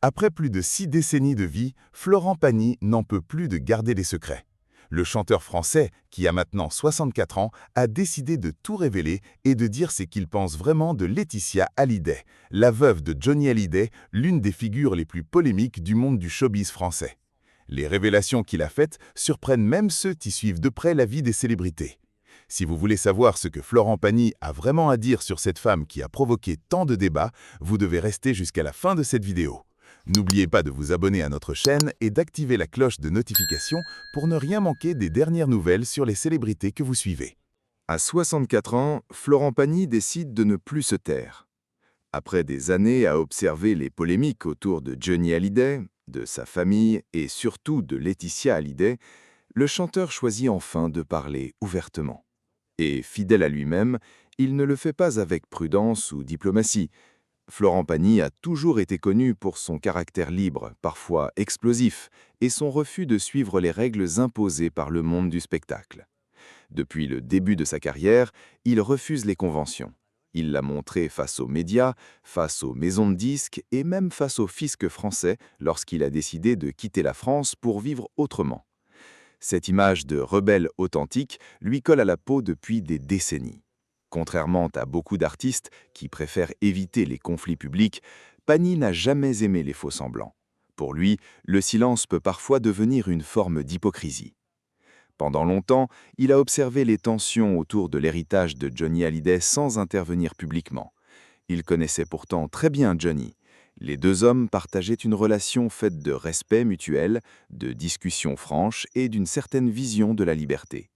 Après plus de 6 décennies de vie, Florent Pagny n'en peut plus de garder les secrets. Le chanteur français, qui a maintenant 64 ans, a décidé de tout révéler et de dire ce qu'il pense vraiment de Laetitia Hallyday, la veuve de Johnny Hallyday, l'une des figures les plus polémiques du monde du showbiz français. Les révélations qu'il a faites surprennent même ceux qui suivent de près la vie des célébrités. Si vous voulez savoir ce que Florent Pagny a vraiment à dire sur cette femme qui a provoqué tant de débats, vous devez rester jusqu'à la fin de cette vidéo. N'oubliez pas de vous abonner à notre chaîne et d'activer la cloche de notification pour ne rien manquer des dernières nouvelles sur les célébrités que vous suivez. À 64 ans, Florent Pagny décide de ne plus se taire. Après des années à observer les polémiques autour de Johnny Hallyday, de sa famille et surtout de Laetitia Hallyday, le chanteur choisit enfin de parler ouvertement. Et fidèle à lui-même, il ne le fait pas avec prudence ou diplomatie. Florent Pagny a toujours été connu pour son caractère libre, parfois explosif, et son refus de suivre les règles imposées par le monde du spectacle. Depuis le début de sa carrière, il refuse les conventions. Il l'a montré face aux médias, face aux maisons de disques et même face au fisc français lorsqu'il a décidé de quitter la France pour vivre autrement. Cette image de rebelle authentique lui colle à la peau depuis des décennies. Contrairement à beaucoup d'artistes qui préfèrent éviter les conflits publics, Pagny n'a jamais aimé les faux-semblants. Pour lui, le silence peut parfois devenir une forme d'hypocrisie. Pendant longtemps, il a observé les tensions autour de l'héritage de Johnny Hallyday sans intervenir publiquement. Il connaissait pourtant très bien Johnny. Les deux hommes partageaient une relation faite de respect mutuel, de discussions franches et d'une certaine vision de la liberté.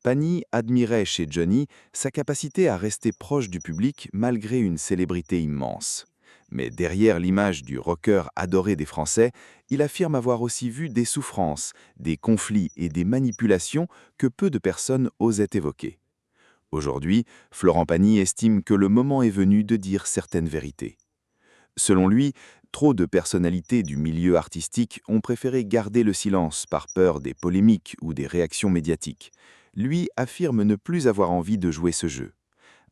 Pagny admirait chez Johnny sa capacité à rester proche du public malgré une célébrité immense. Mais derrière l'image du rocker adoré des Français, il affirme avoir aussi vu des souffrances, des conflits et des manipulations que peu de personnes osaient évoquer. Aujourd'hui, Florent Pagny estime que le moment est venu de dire certaines vérités. Selon lui, trop de personnalités du milieu artistique ont préféré garder le silence par peur des polémiques ou des réactions médiatiques. Lui affirme ne plus avoir envie de jouer ce jeu.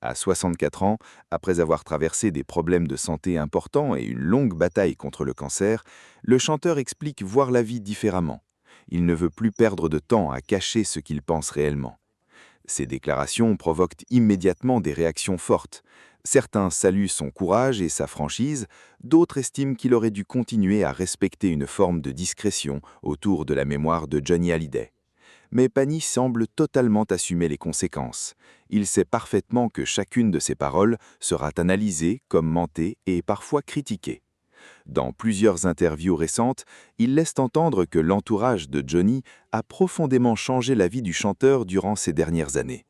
À 64 ans, après avoir traversé des problèmes de santé importants et une longue bataille contre le cancer, le chanteur explique voir la vie différemment. Il ne veut plus perdre de temps à cacher ce qu'il pense réellement. Ces déclarations provoquent immédiatement des réactions fortes. Certains saluent son courage et sa franchise, d'autres estiment qu'il aurait dû continuer à respecter une forme de discrétion autour de la mémoire de Johnny Hallyday. Mais Pagny semble totalement assumer les conséquences. Il sait parfaitement que chacune de ses paroles sera analysée, commentée et parfois critiquée. Dans plusieurs interviews récentes, il laisse entendre que l'entourage de Johnny a profondément changé la vie du chanteur durant ces dernières années.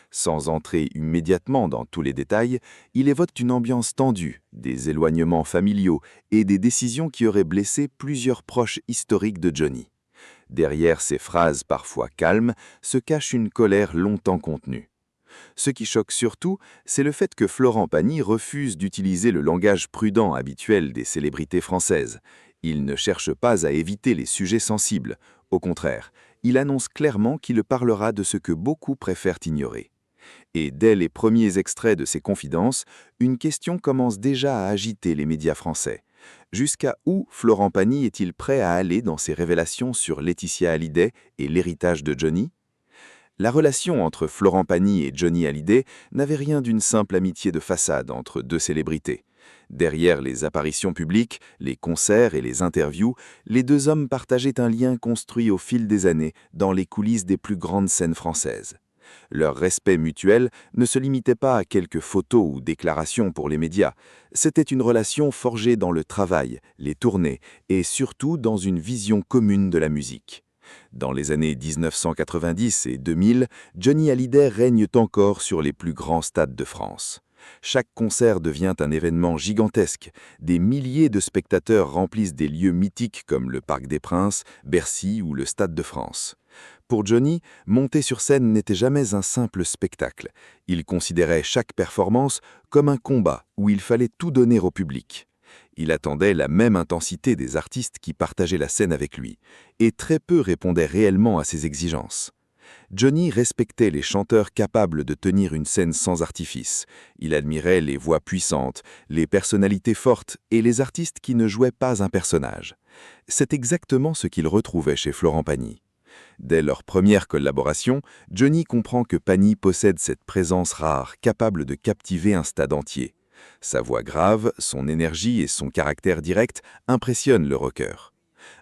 Sans entrer immédiatement dans tous les détails, il évoque une ambiance tendue, des éloignements familiaux et des décisions qui auraient blessé plusieurs proches historiques de Johnny. Derrière ces phrases parfois calmes se cache une colère longtemps contenue. Ce qui choque surtout, c'est le fait que Florent Pagny refuse d'utiliser le langage prudent habituel des célébrités françaises. Il ne cherche pas à éviter les sujets sensibles. Au contraire, il annonce clairement qu'il parlera de ce que beaucoup préfèrent ignorer. Et dès les premiers extraits de ses confidences, une question commence déjà à agiter les médias français. Jusqu'à où Florent Pagny est-il prêt à aller dans ses révélations sur Laetitia Hallyday et l'héritage de Johnny ? La relation entre Florent Pagny et Johnny Hallyday n'avait rien d'une simple amitié de façade entre deux célébrités. Derrière les apparitions publiques, les concerts et les interviews, les deux hommes partageaient un lien construit au fil des années dans les coulisses des plus grandes scènes françaises. Leur respect mutuel ne se limitait pas à quelques photos ou déclarations pour les médias. C'était une relation forgée dans le travail, les tournées et surtout dans une vision commune de la musique. Dans les années 1990 et 2000, Johnny Hallyday règne encore sur les plus grands stades de France. Chaque concert devient un événement gigantesque. Des milliers de spectateurs remplissent des lieux mythiques comme le Parc des Princes, Bercy ou le Stade de France. Pour Johnny, monter sur scène n'était jamais un simple spectacle. Il considérait chaque performance comme un combat où il fallait tout donner au public. Il attendait la même intensité des artistes qui partageaient la scène avec lui, et très peu répondaient réellement à ses exigences. Johnny respectait les chanteurs capables de tenir une scène sans artifice. Il admirait les voix puissantes, les personnalités fortes et les artistes qui ne jouaient pas un personnage. C'est exactement ce qu'il retrouvait chez Florent Pagny. Dès leur première collaboration, Johnny comprend que Pagny possède cette présence rare, capable de captiver un stade entier. Sa voix grave, son énergie et son caractère direct impressionnent le rocker.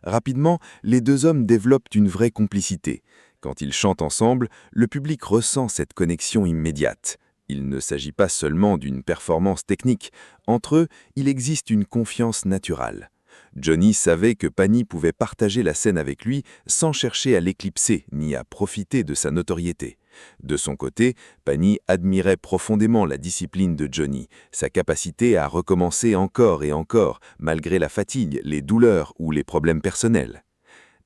Rapidement, les deux hommes développent une vraie complicité. Quand ils chantent ensemble, le public ressent cette connexion immédiate. Il ne s'agit pas seulement d'une performance technique. Entre eux, il existe une confiance naturelle. Johnny savait que Pagny pouvait partager la scène avec lui sans chercher à l'éclipser ni à profiter de sa notoriété. De son côté, Pagny admirait profondément la discipline de Johnny, sa capacité à recommencer encore et encore, malgré la fatigue, les douleurs ou les problèmes personnels.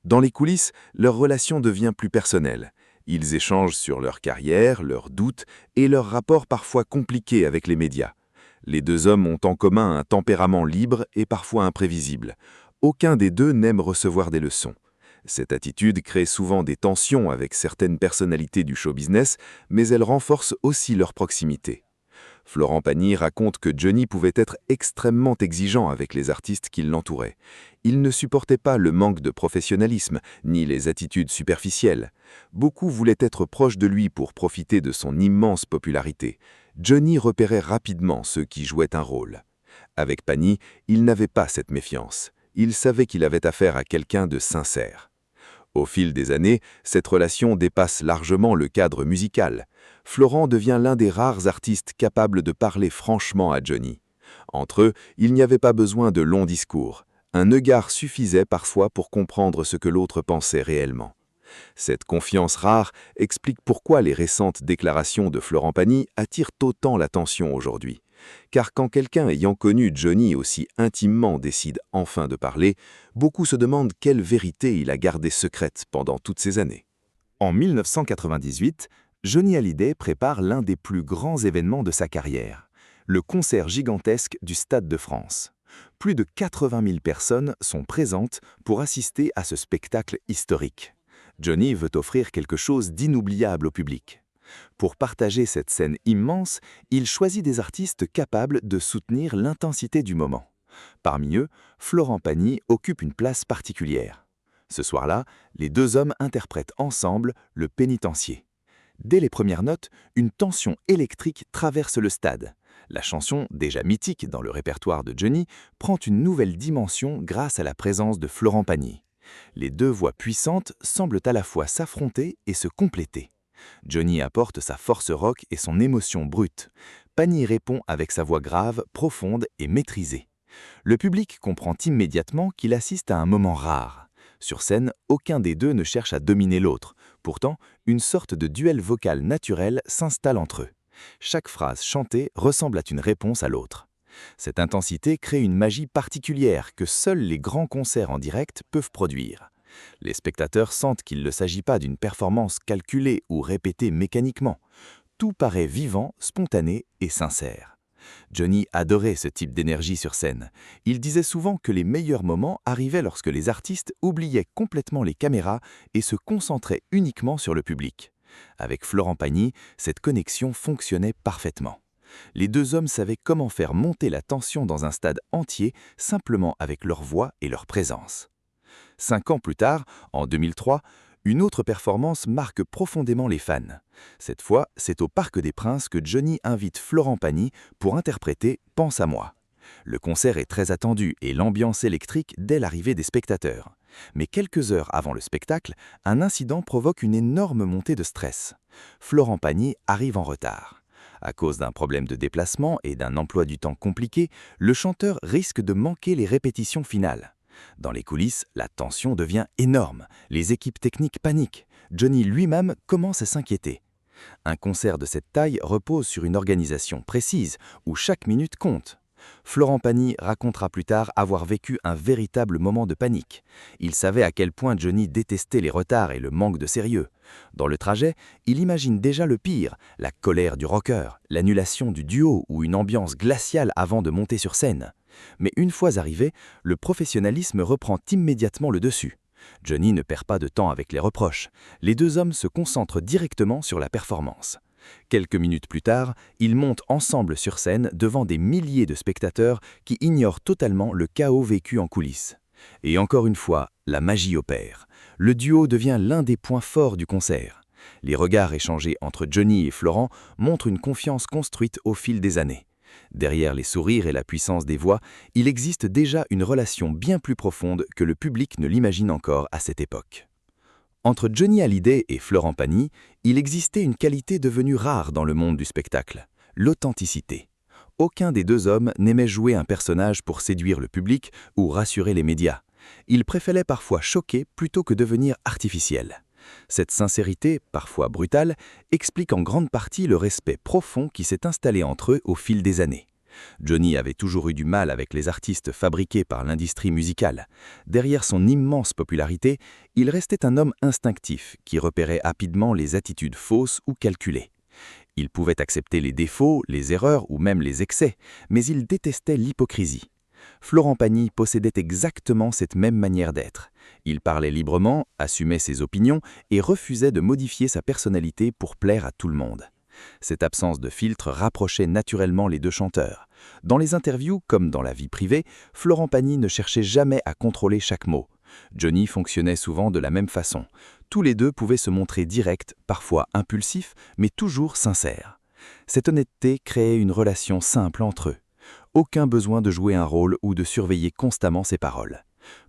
Dans les coulisses, leur relation devient plus personnelle. Ils échangent sur leur carrière, leurs doutes et leurs rapports parfois compliqués avec les médias. Les deux hommes ont en commun un tempérament libre et parfois imprévisible. Aucun des deux n'aime recevoir des leçons. Cette attitude crée souvent des tensions avec certaines personnalités du show business, mais elle renforce aussi leur proximité. Florent Pagny raconte que Johnny pouvait être extrêmement exigeant avec les artistes qui l'entouraient. Il ne supportait pas le manque de professionnalisme, ni les attitudes superficielles. Beaucoup voulaient être proches de lui pour profiter de son immense popularité. Johnny repérait rapidement ceux qui jouaient un rôle. Avec Pagny, il n'avait pas cette méfiance. Il savait qu'il avait affaire à quelqu'un de sincère. Au fil des années, cette relation dépasse largement le cadre musical. Florent devient l'un des rares artistes capables de parler franchement à Johnny. Entre eux, il n'y avait pas besoin de longs discours. Un égard suffisait parfois pour comprendre ce que l'autre pensait réellement. Cette confiance rare explique pourquoi les récentes déclarations de Florent Pagny attirent autant l'attention aujourd'hui. Car quand quelqu'un ayant connu Johnny aussi intimement décide enfin de parler, beaucoup se demandent quelle vérité il a gardée secrète pendant toutes ces années. En 1998, Johnny Hallyday prépare l'un des plus grands événements de sa carrière, le concert gigantesque du Stade de France. Plus de 80 000 personnes sont présentes pour assister à ce spectacle historique. Johnny veut offrir quelque chose d'inoubliable au public. Pour partager cette scène immense, il choisit des artistes capables de soutenir l'intensité du moment. Parmi eux, Florent Pagny occupe une place particulière. Ce soir-là, les deux hommes interprètent ensemble le Pénitencier. Dès les premières notes, une tension électrique traverse le stade. La chanson, déjà mythique dans le répertoire de Johnny, prend une nouvelle dimension grâce à la présence de Florent Pagny. Les deux voix puissantes semblent à la fois s'affronter et se compléter. Johnny apporte sa force rock et son émotion brute. Pagny répond avec sa voix grave, profonde et maîtrisée. Le public comprend immédiatement qu'il assiste à un moment rare. Sur scène, aucun des deux ne cherche à dominer l'autre. Pourtant, une sorte de duel vocal naturel s'installe entre eux. Chaque phrase chantée ressemble à une réponse à l'autre. Cette intensité crée une magie particulière que seuls les grands concerts en direct peuvent produire. Les spectateurs sentent qu'il ne s'agit pas d'une performance calculée ou répétée mécaniquement. Tout paraît vivant, spontané et sincère. Johnny adorait ce type d'énergie sur scène. Il disait souvent que les meilleurs moments arrivaient lorsque les artistes oubliaient complètement les caméras et se concentraient uniquement sur le public. Avec Florent Pagny, cette connexion fonctionnait parfaitement. Les deux hommes savaient comment faire monter la tension dans un stade entier simplement avec leur voix et leur présence. 5 ans plus tard, en 2003, une autre performance marque profondément les fans. Cette fois, c'est au Parc des Princes que Johnny invite Florent Pagny pour interpréter « Pense à moi ». Le concert est très attendu et l'ambiance électrique dès l'arrivée des spectateurs. Mais quelques heures avant le spectacle, un incident provoque une énorme montée de stress. Florent Pagny arrive en retard. À cause d'un problème de déplacement et d'un emploi du temps compliqué, le chanteur risque de manquer les répétitions finales. Dans les coulisses, la tension devient énorme. Les équipes techniques paniquent. Johnny lui-même commence à s'inquiéter. Un concert de cette taille repose sur une organisation précise, où chaque minute compte. Florent Pagny racontera plus tard avoir vécu un véritable moment de panique. Il savait à quel point Johnny détestait les retards et le manque de sérieux. Dans le trajet, il imagine déjà le pire, la colère du rocker, l'annulation du duo ou une ambiance glaciale avant de monter sur scène. Mais une fois arrivé, le professionnalisme reprend immédiatement le dessus. Johnny ne perd pas de temps avec les reproches. Les deux hommes se concentrent directement sur la performance. Quelques minutes plus tard, ils montent ensemble sur scène devant des milliers de spectateurs qui ignorent totalement le chaos vécu en coulisses. Et encore une fois, la magie opère. Le duo devient l'un des points forts du concert. Les regards échangés entre Johnny et Florent montrent une confiance construite au fil des années. Derrière les sourires et la puissance des voix, il existe déjà une relation bien plus profonde que le public ne l'imagine encore à cette époque. Entre Johnny Hallyday et Florent Pagny, il existait une qualité devenue rare dans le monde du spectacle, l'authenticité. Aucun des deux hommes n'aimait jouer un personnage pour séduire le public ou rassurer les médias. Ils préféraient parfois choquer plutôt que devenir artificiels. Cette sincérité, parfois brutale, explique en grande partie le respect profond qui s'est installé entre eux au fil des années. Johnny avait toujours eu du mal avec les artistes fabriqués par l'industrie musicale. Derrière son immense popularité, il restait un homme instinctif qui repérait rapidement les attitudes fausses ou calculées. Il pouvait accepter les défauts, les erreurs ou même les excès, mais il détestait l'hypocrisie. Florent Pagny possédait exactement cette même manière d'être. Il parlait librement, assumait ses opinions et refusait de modifier sa personnalité pour plaire à tout le monde. Cette absence de filtre rapprochait naturellement les deux chanteurs. Dans les interviews comme dans la vie privée, Florent Pagny ne cherchait jamais à contrôler chaque mot. Johnny fonctionnait souvent de la même façon. Tous les deux pouvaient se montrer directs, parfois impulsifs, mais toujours sincères. Cette honnêteté créait une relation simple entre eux. Aucun besoin de jouer un rôle ou de surveiller constamment ses paroles.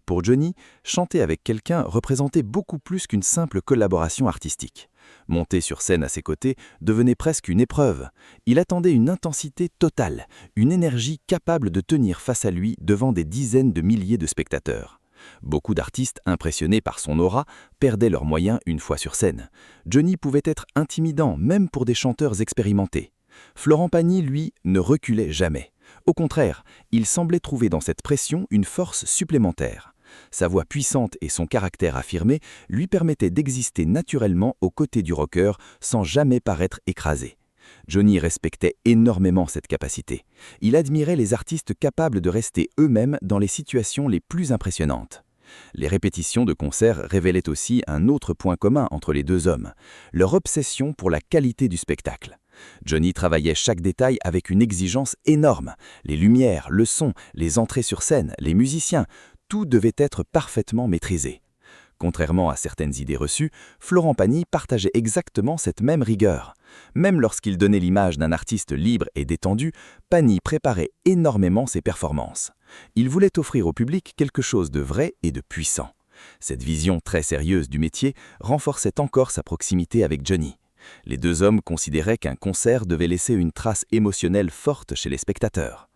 Pour Johnny, chanter avec quelqu'un représentait beaucoup plus qu'une simple collaboration artistique. Monter sur scène à ses côtés devenait presque une épreuve. Il attendait une intensité totale, une énergie capable de tenir face à lui devant des dizaines de milliers de spectateurs. Beaucoup d'artistes, impressionnés par son aura, perdaient leurs moyens une fois sur scène. Johnny pouvait être intimidant, même pour des chanteurs expérimentés. Florent Pagny, lui, ne reculait jamais. Au contraire, il semblait trouver dans cette pression une force supplémentaire. Sa voix puissante et son caractère affirmé lui permettaient d'exister naturellement aux côtés du rocker sans jamais paraître écrasé. Johnny respectait énormément cette capacité. Il admirait les artistes capables de rester eux-mêmes dans les situations les plus impressionnantes. Les répétitions de concerts révélaient aussi un autre point commun entre les deux hommes, leur obsession pour la qualité du spectacle. Johnny travaillait chaque détail avec une exigence énorme. Les lumières, le son, les entrées sur scène, les musiciens, tout devait être parfaitement maîtrisé. Contrairement à certaines idées reçues, Florent Pagny partageait exactement cette même rigueur. Même lorsqu'il donnait l'image d'un artiste libre et détendu, Pagny préparait énormément ses performances. Il voulait offrir au public quelque chose de vrai et de puissant. Cette vision très sérieuse du métier renforçait encore sa proximité avec Johnny. Les deux hommes considéraient qu'un concert devait laisser une trace émotionnelle forte chez les spectateurs.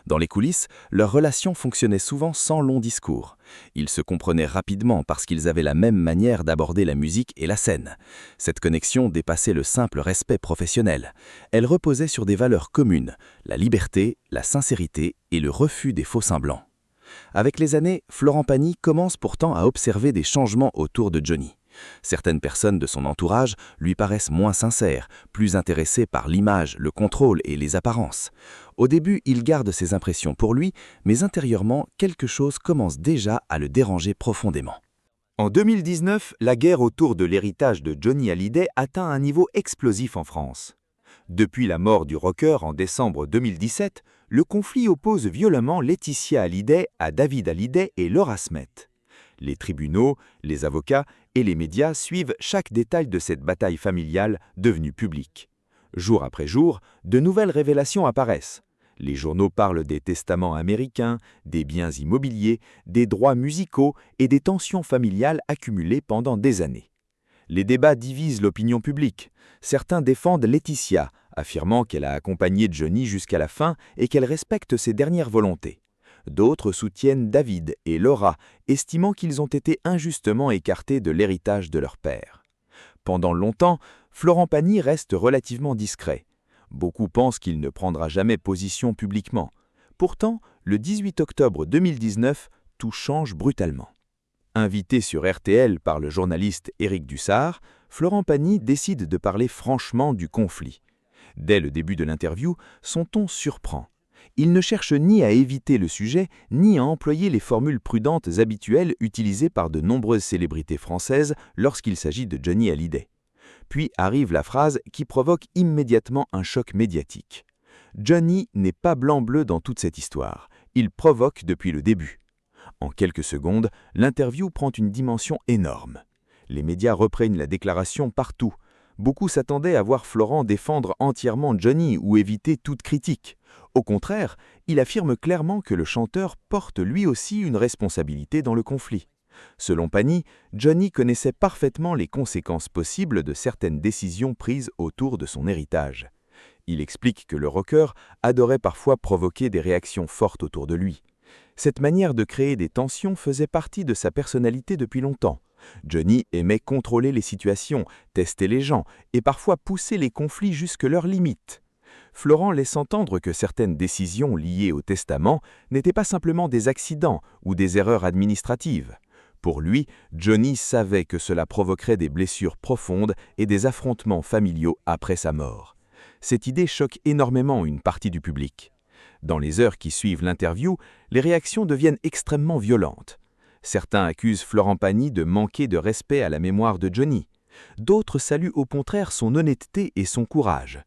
Dans les coulisses, leur relation fonctionnait souvent sans long discours. Ils se comprenaient rapidement parce qu'ils avaient la même manière d'aborder la musique et la scène. Cette connexion dépassait le simple respect professionnel. Elle reposait sur des valeurs communes, la liberté, la sincérité et le refus des faux-semblants. Avec les années, Florent Pagny commence pourtant à observer des changements autour de Johnny. Certaines personnes de son entourage lui paraissent moins sincères, plus intéressées par l'image, le contrôle et les apparences. Au début, il garde ses impressions pour lui, mais intérieurement, quelque chose commence déjà à le déranger profondément. En 2019, la guerre autour de l'héritage de Johnny Hallyday atteint un niveau explosif en France. Depuis la mort du rocker en décembre 2017, le conflit oppose violemment Laetitia Hallyday à David Hallyday et Laura Smet. Les tribunaux, les avocats et les médias suivent chaque détail de cette bataille familiale devenue publique. Jour après jour, de nouvelles révélations apparaissent. Les journaux parlent des testaments américains, des biens immobiliers, des droits musicaux et des tensions familiales accumulées pendant des années. Les débats divisent l'opinion publique. Certains défendent Laetitia, affirmant qu'elle a accompagné Johnny jusqu'à la fin et qu'elle respecte ses dernières volontés. D'autres soutiennent David et Laura, estimant qu'ils ont été injustement écartés de l'héritage de leur père. Pendant longtemps, Florent Pagny reste relativement discret. Beaucoup pensent qu'il ne prendra jamais position publiquement. Pourtant, le 18 octobre 2019, tout change brutalement. Invité sur RTL par le journaliste Éric Dussart, Florent Pagny décide de parler franchement du conflit. Dès le début de l'interview, son ton surprend. Il ne cherche ni à éviter le sujet, ni à employer les formules prudentes habituelles utilisées par de nombreuses célébrités françaises lorsqu'il s'agit de Johnny Hallyday. Puis arrive la phrase qui provoque immédiatement un choc médiatique. Johnny n'est pas blanc-bleu dans toute cette histoire. Il provoque depuis le début. En quelques secondes, l'interview prend une dimension énorme. Les médias reprennent la déclaration partout. Beaucoup s'attendaient à voir Florent défendre entièrement Johnny ou éviter toute critique. Au contraire, il affirme clairement que le chanteur porte lui aussi une responsabilité dans le conflit. Selon Pagny, Johnny connaissait parfaitement les conséquences possibles de certaines décisions prises autour de son héritage. Il explique que le rocker adorait parfois provoquer des réactions fortes autour de lui. Cette manière de créer des tensions faisait partie de sa personnalité depuis longtemps. Johnny aimait contrôler les situations, tester les gens et parfois pousser les conflits jusque leurs limites. Florent laisse entendre que certaines décisions liées au testament n'étaient pas simplement des accidents ou des erreurs administratives. Pour lui, Johnny savait que cela provoquerait des blessures profondes et des affrontements familiaux après sa mort. Cette idée choque énormément une partie du public. Dans les heures qui suivent l'interview, les réactions deviennent extrêmement violentes. Certains accusent Florent Pagny de manquer de respect à la mémoire de Johnny. D'autres saluent au contraire son honnêteté et son courage.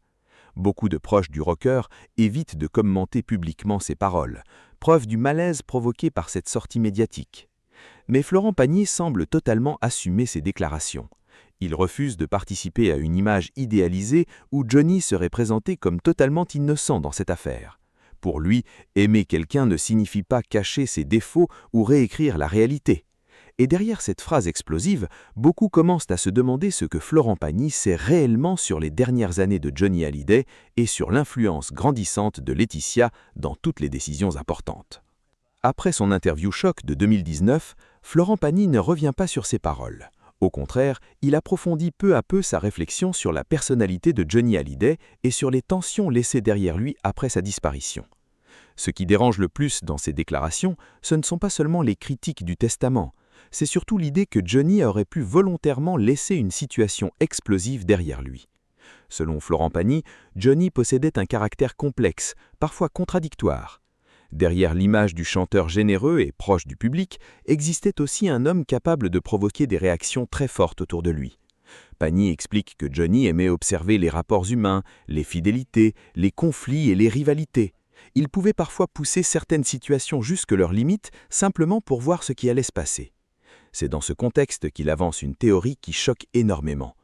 Beaucoup de proches du rocker évitent de commenter publiquement ses paroles, preuve du malaise provoqué par cette sortie médiatique. Mais Florent Pagny semble totalement assumer ses déclarations. Il refuse de participer à une image idéalisée où Johnny serait présenté comme totalement innocent dans cette affaire. Pour lui, aimer quelqu'un ne signifie pas cacher ses défauts ou réécrire la réalité. Et derrière cette phrase explosive, beaucoup commencent à se demander ce que Florent Pagny sait réellement sur les dernières années de Johnny Hallyday et sur l'influence grandissante de Laetitia dans toutes les décisions importantes. Après son interview choc de 2019, Florent Pagny ne revient pas sur ses paroles. Au contraire, il approfondit peu à peu sa réflexion sur la personnalité de Johnny Hallyday et sur les tensions laissées derrière lui après sa disparition. Ce qui dérange le plus dans ses déclarations, ce ne sont pas seulement les critiques du testament, c'est surtout l'idée que Johnny aurait pu volontairement laisser une situation explosive derrière lui. Selon Florent Pagny, Johnny possédait un caractère complexe, parfois contradictoire. Derrière l'image du chanteur généreux et proche du public, existait aussi un homme capable de provoquer des réactions très fortes autour de lui. Pagny explique que Johnny aimait observer les rapports humains, les fidélités, les conflits et les rivalités. Il pouvait parfois pousser certaines situations jusque leurs limites simplement pour voir ce qui allait se passer. C'est dans ce contexte qu'il avance une théorie qui choque énormément.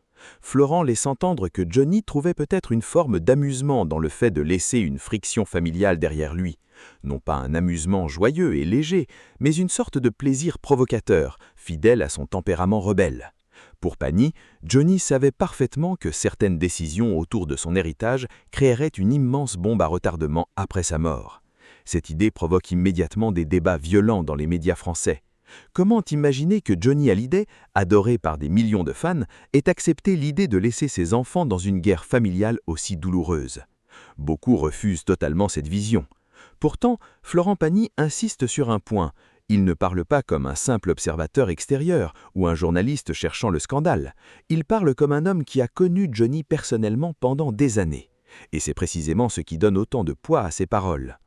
Florent laisse entendre que Johnny trouvait peut-être une forme d'amusement dans le fait de laisser une friction familiale derrière lui. Non pas un amusement joyeux et léger, mais une sorte de plaisir provocateur, fidèle à son tempérament rebelle. Pour Pagny, Johnny savait parfaitement que certaines décisions autour de son héritage créeraient une immense bombe à retardement après sa mort. Cette idée provoque immédiatement des débats violents dans les médias français. Comment imaginer que Johnny Hallyday, adoré par des millions de fans, ait accepté l'idée de laisser ses enfants dans une guerre familiale aussi douloureuse? Beaucoup refusent totalement cette vision. Pourtant, Florent Pagny insiste sur un point. Il ne parle pas comme un simple observateur extérieur ou un journaliste cherchant le scandale. Il parle comme un homme qui a connu Johnny personnellement pendant des années. Et c'est précisément ce qui donne autant de poids à ses paroles.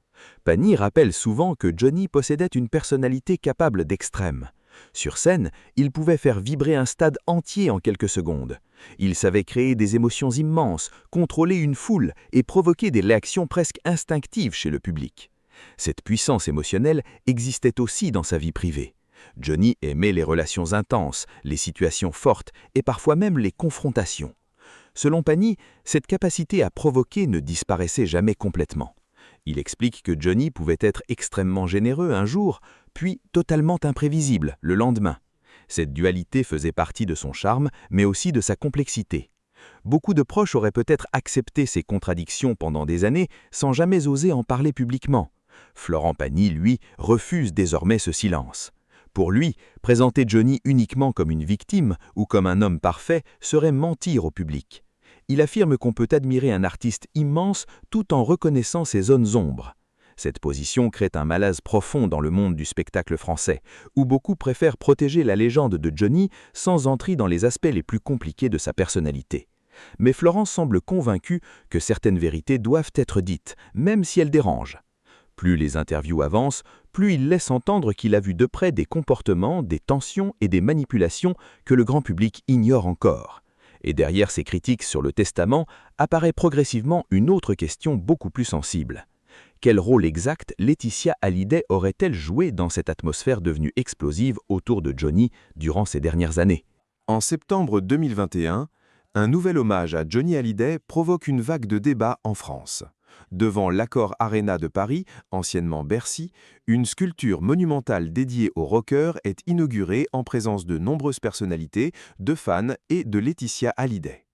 Pagny rappelle souvent que Johnny possédait une personnalité capable d'extrême. Sur scène, il pouvait faire vibrer un stade entier en quelques secondes. Il savait créer des émotions immenses, contrôler une foule et provoquer des réactions presque instinctives chez le public. Cette puissance émotionnelle existait aussi dans sa vie privée. Johnny aimait les relations intenses, les situations fortes et parfois même les confrontations. Selon Pagny, cette capacité à provoquer ne disparaissait jamais complètement. Il explique que Johnny pouvait être extrêmement généreux un jour, puis totalement imprévisible le lendemain. Cette dualité faisait partie de son charme, mais aussi de sa complexité. Beaucoup de proches auraient peut-être accepté ces contradictions pendant des années sans jamais oser en parler publiquement. Florent Pagny, lui, refuse désormais ce silence. Pour lui, présenter Johnny uniquement comme une victime ou comme un homme parfait serait mentir au public. Il affirme qu'on peut admirer un artiste immense tout en reconnaissant ses zones ombres. Cette position crée un malaise profond dans le monde du spectacle français, où beaucoup préfèrent protéger la légende de Johnny sans entrer dans les aspects les plus compliqués de sa personnalité. Mais Florent semble convaincu que certaines vérités doivent être dites, même si elles dérangent. Plus les interviews avancent, plus il laisse entendre qu'il a vu de près des comportements, des tensions et des manipulations que le grand public ignore encore. Et derrière ces critiques sur le testament apparaît progressivement une autre question beaucoup plus sensible. Quel rôle exact Laetitia Hallyday aurait-elle joué dans cette atmosphère devenue explosive autour de Johnny durant ces dernières années? En septembre 2021, un nouvel hommage à Johnny Hallyday provoque une vague de débats en France. Devant l'Accor Arena de Paris, anciennement Bercy, une sculpture monumentale dédiée au rocker est inaugurée en présence de nombreuses personnalités, de fans et de Laetitia Hallyday.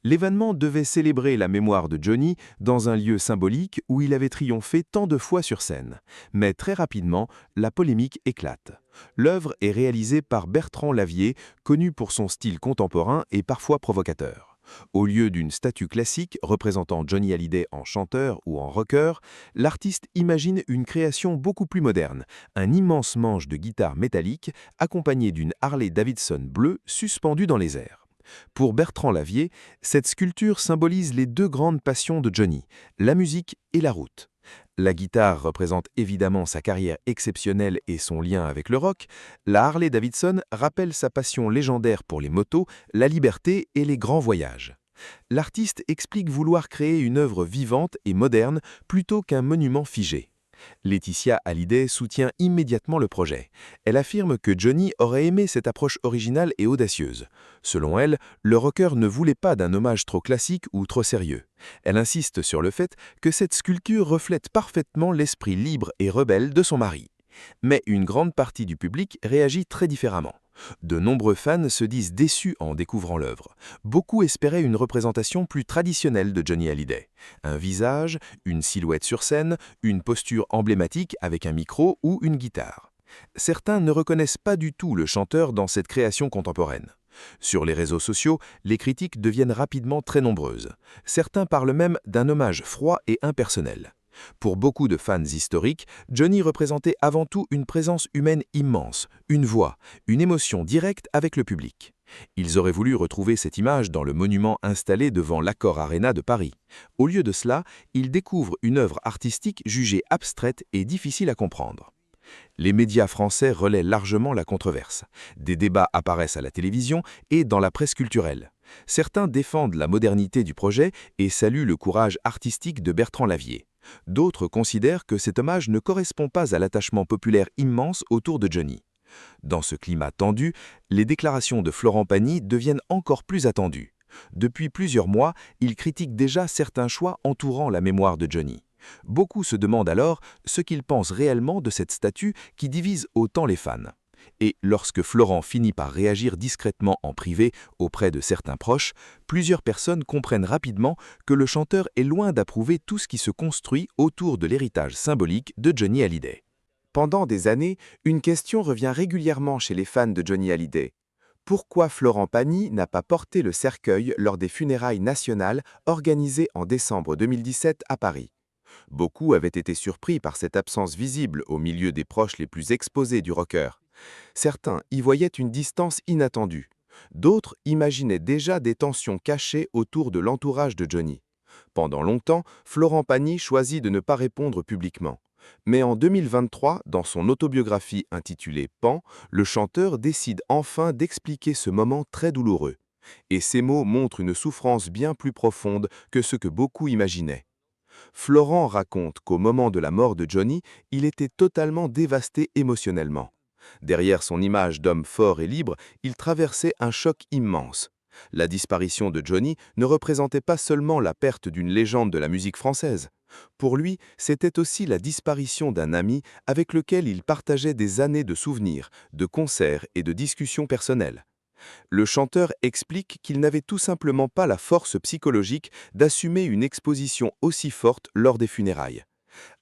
L'événement devait célébrer la mémoire de Johnny dans un lieu symbolique où il avait triomphé tant de fois sur scène. Mais très rapidement, la polémique éclate. L'œuvre est réalisée par Bertrand Lavier, connu pour son style contemporain et parfois provocateur. Au lieu d'une statue classique représentant Johnny Hallyday en chanteur ou en rocker, l'artiste imagine une création beaucoup plus moderne, un immense manche de guitare métallique accompagné d'une Harley-Davidson bleue suspendue dans les airs. Pour Bertrand Lavier, cette sculpture symbolise les deux grandes passions de Johnny, la musique et la route. La guitare représente évidemment sa carrière exceptionnelle et son lien avec le rock. La Harley-Davidson rappelle sa passion légendaire pour les motos, la liberté et les grands voyages. L'artiste explique vouloir créer une œuvre vivante et moderne plutôt qu'un monument figé. Laetitia Hallyday soutient immédiatement le projet. Elle affirme que Johnny aurait aimé cette approche originale et audacieuse. Selon elle, le rocker ne voulait pas d'un hommage trop classique ou trop sérieux. Elle insiste sur le fait que cette sculpture reflète parfaitement l'esprit libre et rebelle de son mari. Mais une grande partie du public réagit très différemment. De nombreux fans se disent déçus en découvrant l'œuvre. Beaucoup espéraient une représentation plus traditionnelle de Johnny Hallyday. Un visage, une silhouette sur scène, une posture emblématique avec un micro ou une guitare. Certains ne reconnaissent pas du tout le chanteur dans cette création contemporaine. Sur les réseaux sociaux, les critiques deviennent rapidement très nombreuses. Certains parlent même d'un hommage froid et impersonnel. Pour beaucoup de fans historiques, Johnny représentait avant tout une présence humaine immense, une voix, une émotion directe avec le public. Ils auraient voulu retrouver cette image dans le monument installé devant l'Accor Arena de Paris. Au lieu de cela, ils découvrent une œuvre artistique jugée abstraite et difficile à comprendre. Les médias français relaient largement la controverse. Des débats apparaissent à la télévision et dans la presse culturelle. Certains défendent la modernité du projet et saluent le courage artistique de Bertrand Lavier. D'autres considèrent que cet hommage ne correspond pas à l'attachement populaire immense autour de Johnny. Dans ce climat tendu, les déclarations de Florent Pagny deviennent encore plus attendues. Depuis plusieurs mois, il critique déjà certains choix entourant la mémoire de Johnny. Beaucoup se demandent alors ce qu'il pense réellement de cette statue qui divise autant les fans. Et lorsque Florent finit par réagir discrètement en privé auprès de certains proches, plusieurs personnes comprennent rapidement que le chanteur est loin d'approuver tout ce qui se construit autour de l'héritage symbolique de Johnny Hallyday. Pendant des années, une question revient régulièrement chez les fans de Johnny Hallyday. Pourquoi Florent Pagny n'a pas porté le cercueil lors des funérailles nationales organisées en décembre 2017 à Paris? Beaucoup avaient été surpris par cette absence visible au milieu des proches les plus exposés du rocker. Certains y voyaient une distance inattendue. D'autres imaginaient déjà des tensions cachées autour de l'entourage de Johnny. Pendant longtemps, Florent Pagny choisit de ne pas répondre publiquement. Mais en 2023, dans son autobiographie intitulée « Pan », le chanteur décide enfin d'expliquer ce moment très douloureux. Et ces mots montrent une souffrance bien plus profonde que ce que beaucoup imaginaient. Florent raconte qu'au moment de la mort de Johnny, il était totalement dévasté émotionnellement. Derrière son image d'homme fort et libre, il traversait un choc immense. La disparition de Johnny ne représentait pas seulement la perte d'une légende de la musique française. Pour lui, c'était aussi la disparition d'un ami avec lequel il partageait des années de souvenirs, de concerts et de discussions personnelles. Le chanteur explique qu'il n'avait tout simplement pas la force psychologique d'assumer une exposition aussi forte lors des funérailles.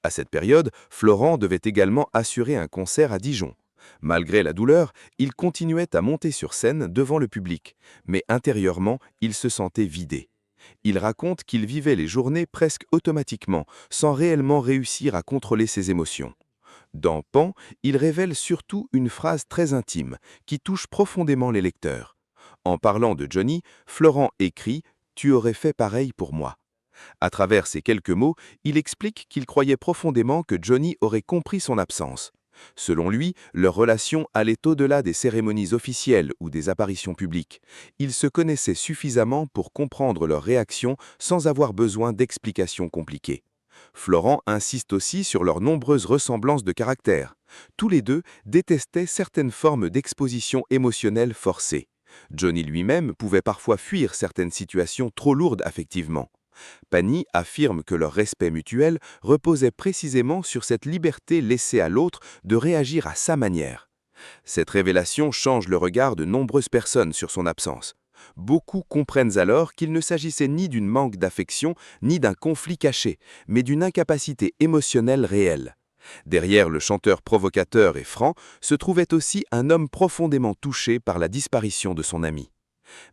À cette période, Florent devait également assurer un concert à Dijon. Malgré la douleur, il continuait à monter sur scène devant le public, mais intérieurement, il se sentait vidé. Il raconte qu'il vivait les journées presque automatiquement, sans réellement réussir à contrôler ses émotions. Dans Pan, il révèle surtout une phrase très intime, qui touche profondément les lecteurs. En parlant de Johnny, Florent écrit « Tu aurais fait pareil pour moi ». À travers ces quelques mots, il explique qu'il croyait profondément que Johnny aurait compris son absence. Selon lui, leur relation allait au-delà des cérémonies officielles ou des apparitions publiques. Ils se connaissaient suffisamment pour comprendre leurs réactions sans avoir besoin d'explications compliquées. Florent insiste aussi sur leurs nombreuses ressemblances de caractère. Tous les deux détestaient certaines formes d'exposition émotionnelle forcée. Johnny lui-même pouvait parfois fuir certaines situations trop lourdes affectivement. Pagny affirme que leur respect mutuel reposait précisément sur cette liberté laissée à l'autre de réagir à sa manière. Cette révélation change le regard de nombreuses personnes sur son absence. Beaucoup comprennent alors qu'il ne s'agissait ni d'une manque d'affection, ni d'un conflit caché, mais d'une incapacité émotionnelle réelle. Derrière le chanteur provocateur et franc se trouvait aussi un homme profondément touché par la disparition de son ami.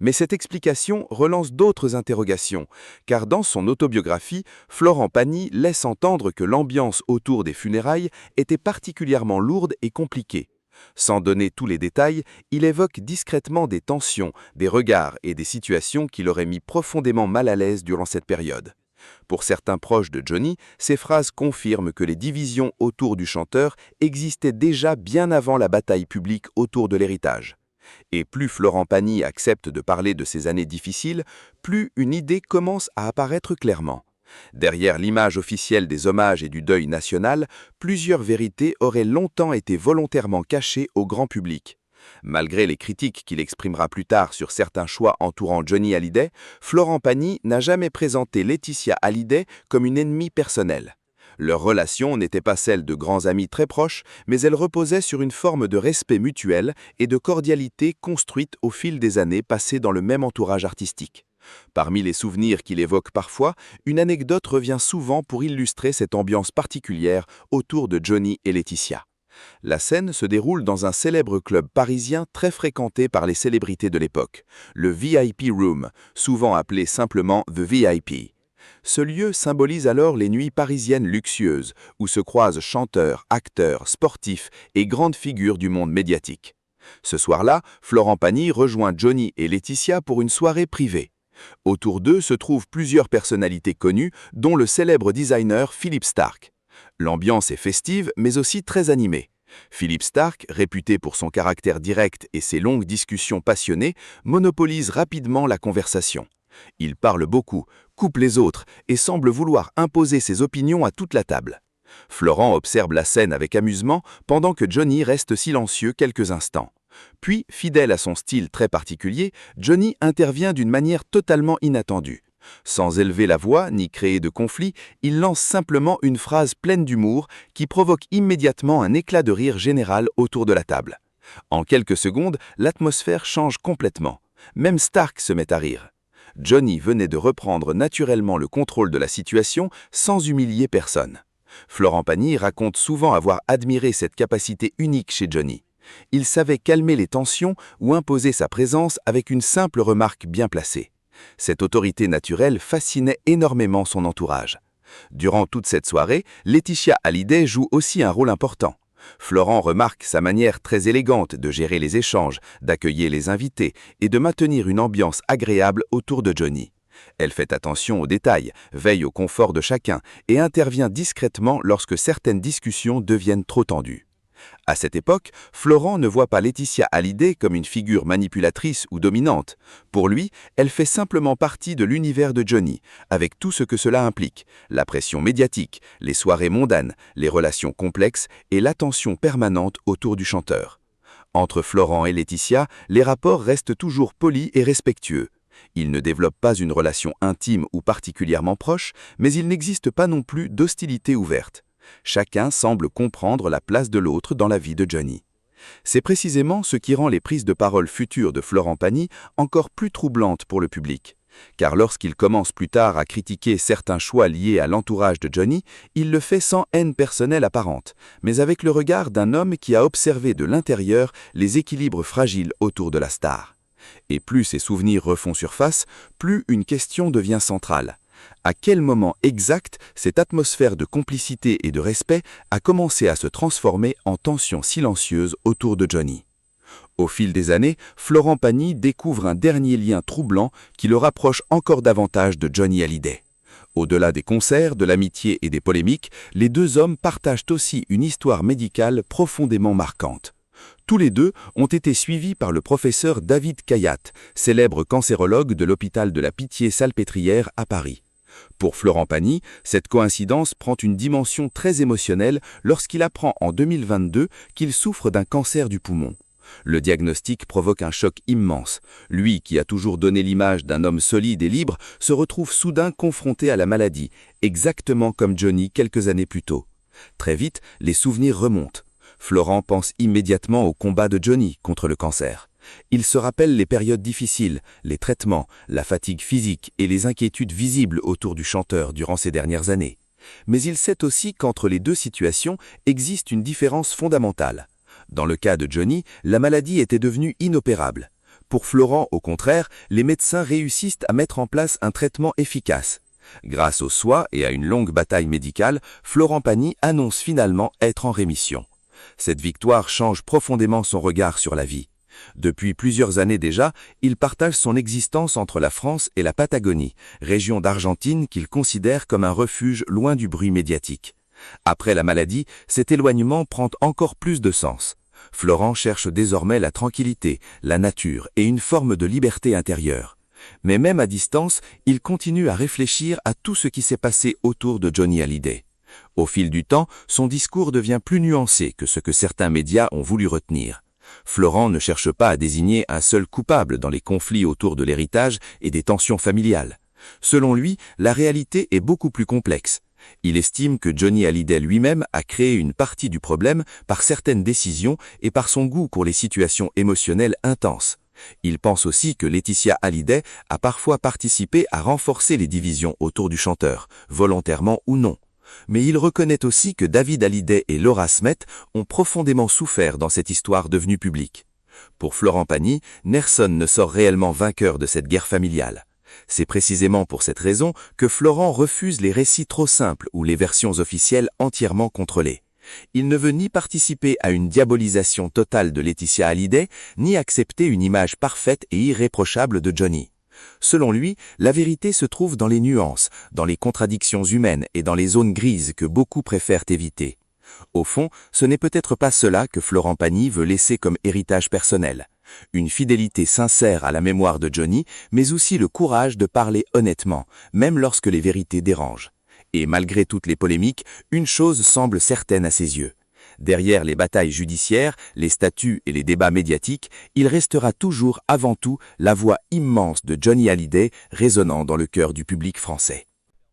Mais cette explication relance d'autres interrogations, car dans son autobiographie, Florent Pagny laisse entendre que l'ambiance autour des funérailles était particulièrement lourde et compliquée. Sans donner tous les détails, il évoque discrètement des tensions, des regards et des situations qui l'auraient mis profondément mal à l'aise durant cette période. Pour certains proches de Johnny, ces phrases confirment que les divisions autour du chanteur existaient déjà bien avant la bataille publique autour de l'héritage. Et plus Florent Pagny accepte de parler de ces années difficiles, plus une idée commence à apparaître clairement. Derrière l'image officielle des hommages et du deuil national, plusieurs vérités auraient longtemps été volontairement cachées au grand public. Malgré les critiques qu'il exprimera plus tard sur certains choix entourant Johnny Hallyday, Florent Pagny n'a jamais présenté Laetitia Hallyday comme une ennemie personnelle. Leur relation n'était pas celle de grands amis très proches, mais elle reposait sur une forme de respect mutuel et de cordialité construite au fil des années passées dans le même entourage artistique. Parmi les souvenirs qu'il évoque parfois, une anecdote revient souvent pour illustrer cette ambiance particulière autour de Johnny et Laetitia. La scène se déroule dans un célèbre club parisien très fréquenté par les célébrités de l'époque, le VIP Room, souvent appelé simplement The VIP. Ce lieu symbolise alors les nuits parisiennes luxueuses, où se croisent chanteurs, acteurs, sportifs et grandes figures du monde médiatique. Ce soir-là, Florent Pagny rejoint Johnny et Laetitia pour une soirée privée. Autour d'eux se trouvent plusieurs personnalités connues, dont le célèbre designer Philippe Starck. L'ambiance est festive, mais aussi très animée. Philippe Starck, réputé pour son caractère direct et ses longues discussions passionnées, monopolise rapidement la conversation. Il parle beaucoup, coupe les autres et semble vouloir imposer ses opinions à toute la table. Florent observe la scène avec amusement pendant que Johnny reste silencieux quelques instants. Puis, fidèle à son style très particulier, Johnny intervient d'une manière totalement inattendue. Sans élever la voix ni créer de conflit, il lance simplement une phrase pleine d'humour qui provoque immédiatement un éclat de rire général autour de la table. En quelques secondes, l'atmosphère change complètement. Même Starck se met à rire. Johnny venait de reprendre naturellement le contrôle de la situation sans humilier personne. Florent Pagny raconte souvent avoir admiré cette capacité unique chez Johnny. Il savait calmer les tensions ou imposer sa présence avec une simple remarque bien placée. Cette autorité naturelle fascinait énormément son entourage. Durant toute cette soirée, Laetitia Hallyday joue aussi un rôle important. Florent remarque sa manière très élégante de gérer les échanges, d'accueillir les invités et de maintenir une ambiance agréable autour de Johnny. Elle fait attention aux détails, veille au confort de chacun et intervient discrètement lorsque certaines discussions deviennent trop tendues. À cette époque, Florent ne voit pas Laetitia Hallyday comme une figure manipulatrice ou dominante. Pour lui, elle fait simplement partie de l'univers de Johnny, avec tout ce que cela implique, la pression médiatique, les soirées mondanes, les relations complexes et l'attention permanente autour du chanteur. Entre Florent et Laetitia, les rapports restent toujours polis et respectueux. Ils ne développent pas une relation intime ou particulièrement proche, mais il n'existe pas non plus d'hostilité ouverte. Chacun semble comprendre la place de l'autre dans la vie de Johnny. C'est précisément ce qui rend les prises de parole futures de Florent Pagny encore plus troublantes pour le public. Car lorsqu'il commence plus tard à critiquer certains choix liés à l'entourage de Johnny, il le fait sans haine personnelle apparente, mais avec le regard d'un homme qui a observé de l'intérieur les équilibres fragiles autour de la star. Et plus ses souvenirs refont surface, plus une question devient centrale. À quel moment exact cette atmosphère de complicité et de respect a commencé à se transformer en tension silencieuse autour de Johnny? Au fil des années, Florent Pagny découvre un dernier lien troublant qui le rapproche encore davantage de Johnny Hallyday. Au-delà des concerts, de l'amitié et des polémiques, les deux hommes partagent aussi une histoire médicale profondément marquante. Tous les deux ont été suivis par le professeur David Kayat, célèbre cancérologue de l'hôpital de la Pitié-Salpêtrière à Paris. Pour Florent Pagny, cette coïncidence prend une dimension très émotionnelle lorsqu'il apprend en 2022 qu'il souffre d'un cancer du poumon. Le diagnostic provoque un choc immense. Lui, qui a toujours donné l'image d'un homme solide et libre, se retrouve soudain confronté à la maladie, exactement comme Johnny quelques années plus tôt. Très vite, les souvenirs remontent. Florent pense immédiatement au combat de Johnny contre le cancer. Il se rappelle les périodes difficiles, les traitements, la fatigue physique et les inquiétudes visibles autour du chanteur durant ces dernières années. Mais il sait aussi qu'entre les deux situations existe une différence fondamentale. Dans le cas de Johnny, la maladie était devenue inopérable. Pour Florent, au contraire, les médecins réussissent à mettre en place un traitement efficace. Grâce au soi et à une longue bataille médicale, Florent Pagny annonce finalement être en rémission. Cette victoire change profondément son regard sur la vie. Depuis plusieurs années déjà, il partage son existence entre la France et la Patagonie, région d'Argentine qu'il considère comme un refuge loin du bruit médiatique. Après la maladie, cet éloignement prend encore plus de sens. Florent cherche désormais la tranquillité, la nature et une forme de liberté intérieure. Mais même à distance, il continue à réfléchir à tout ce qui s'est passé autour de Johnny Hallyday. Au fil du temps, son discours devient plus nuancé que ce que certains médias ont voulu retenir. Florent ne cherche pas à désigner un seul coupable dans les conflits autour de l'héritage et des tensions familiales. Selon lui, la réalité est beaucoup plus complexe. Il estime que Johnny Hallyday lui-même a créé une partie du problème par certaines décisions et par son goût pour les situations émotionnelles intenses. Il pense aussi que Laetitia Hallyday a parfois participé à renforcer les divisions autour du chanteur, volontairement ou non. Mais il reconnaît aussi que David Hallyday et Laura Smet ont profondément souffert dans cette histoire devenue publique. Pour Florent Pagny, Nelson ne sort réellement vainqueur de cette guerre familiale. C'est précisément pour cette raison que Florent refuse les récits trop simples ou les versions officielles entièrement contrôlées. Il ne veut ni participer à une diabolisation totale de Laetitia Hallyday, ni accepter une image parfaite et irréprochable de Johnny. Selon lui, la vérité se trouve dans les nuances, dans les contradictions humaines et dans les zones grises que beaucoup préfèrent éviter. Au fond, ce n'est peut-être pas cela que Florent Pagny veut laisser comme héritage personnel. Une fidélité sincère à la mémoire de Johnny, mais aussi le courage de parler honnêtement, même lorsque les vérités dérangent. Et malgré toutes les polémiques, une chose semble certaine à ses yeux. Derrière les batailles judiciaires, les statuts et les débats médiatiques, il restera toujours avant tout la voix immense de Johnny Hallyday résonnant dans le cœur du public français.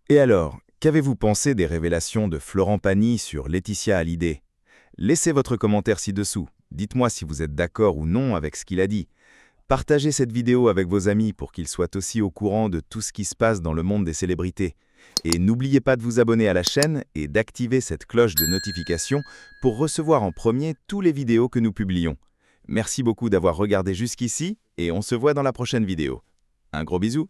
Et alors, qu'avez-vous pensé des révélations de Florent Pagny sur Laetitia Hallyday? Laissez votre commentaire ci-dessous. Dites-moi si vous êtes d'accord ou non avec ce qu'il a dit. Partagez cette vidéo avec vos amis pour qu'ils soient aussi au courant de tout ce qui se passe dans le monde des célébrités. Et n'oubliez pas de vous abonner à la chaîne et d'activer cette cloche de notification pour recevoir en premier tous les vidéos que nous publions. Merci beaucoup d'avoir regardé jusqu'ici et on se voit dans la prochaine vidéo. Un gros bisou!